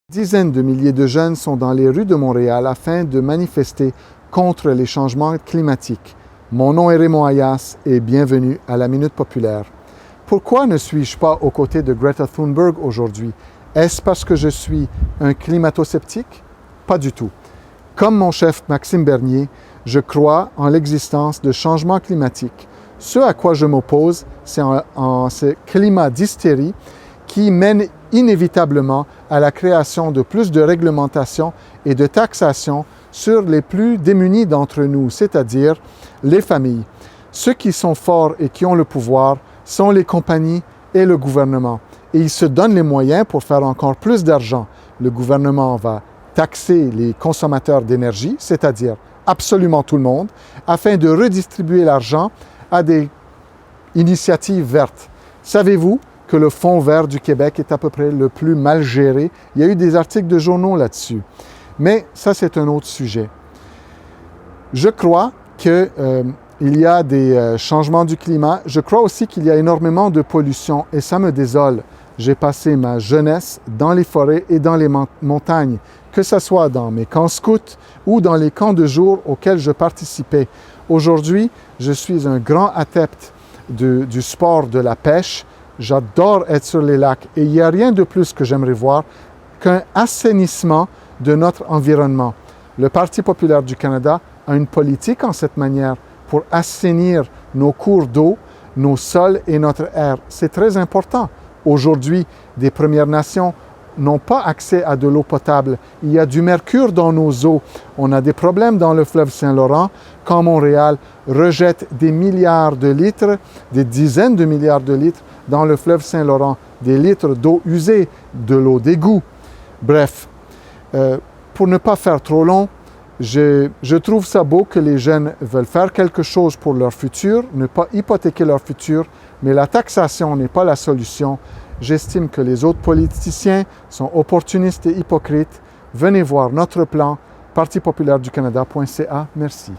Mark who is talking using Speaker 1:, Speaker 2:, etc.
Speaker 1: Dizaines de milliers de jeunes sont dans les rues de Montréal afin de manifester contre les changements climatiques. Mon nom est Raymond Ayas et bienvenue à la Minute Populaire. Pourquoi ne suis-je pas aux côtés de Greta Thunberg aujourd'hui? Est-ce parce que je suis un climato-sceptique? Pas du tout. Comme mon chef Maxime Bernier, je crois en l'existence de changements climatiques. Ce à quoi je m'oppose, c'est en ce climat d'hystérie qui mène inévitablement à la création de plus de réglementations et de taxations sur les plus démunis d'entre nous, c'est-à-dire les familles. Ceux qui sont forts et qui ont le pouvoir sont les compagnies et le gouvernement. Et ils se donnent les moyens pour faire encore plus d'argent. Le gouvernement va taxer les consommateurs d'énergie, c'est-à-dire absolument tout le monde, afin de redistribuer l'argent à des initiatives vertes. Savez-vous que le Fonds vert du Québec est à peu près le plus mal géré? Il y a eu des articles de journaux là-dessus. Mais ça, c'est un autre sujet. Je crois qu'il y a des changements du climat. Je crois aussi qu'il y a énormément de pollution et ça me désole. J'ai passé ma jeunesse dans les forêts et dans les montagnes, que ce soit dans mes camps scouts ou dans les camps de jour auxquels je participais. Aujourd'hui, je suis un grand adepte du sport de la pêche. J'adore être sur les lacs et il n'y a rien de plus que j'aimerais voir qu'un assainissement de notre environnement. Le Parti populaire du Canada a une politique en cette manière pour assainir nos cours d'eau, nos sols et notre air. C'est très important. Aujourd'hui, des Premières Nations n'ont pas accès à de l'eau potable. Il y a du mercure dans nos eaux. On a des problèmes dans le fleuve Saint-Laurent quand Montréal rejette des milliards de litres, des dizaines de milliards de litres dans le fleuve Saint-Laurent, des litres d'eau usée, de l'eau d'égout. Bref, pour ne pas faire trop long, je trouve ça beau que les jeunes veulent faire quelque chose pour leur futur, ne pas hypothéquer leur futur, mais la taxation n'est pas la solution. J'estime que les autres politiciens sont opportunistes et hypocrites. Venez voir notre plan, partipopulaireducanada.ca. Merci.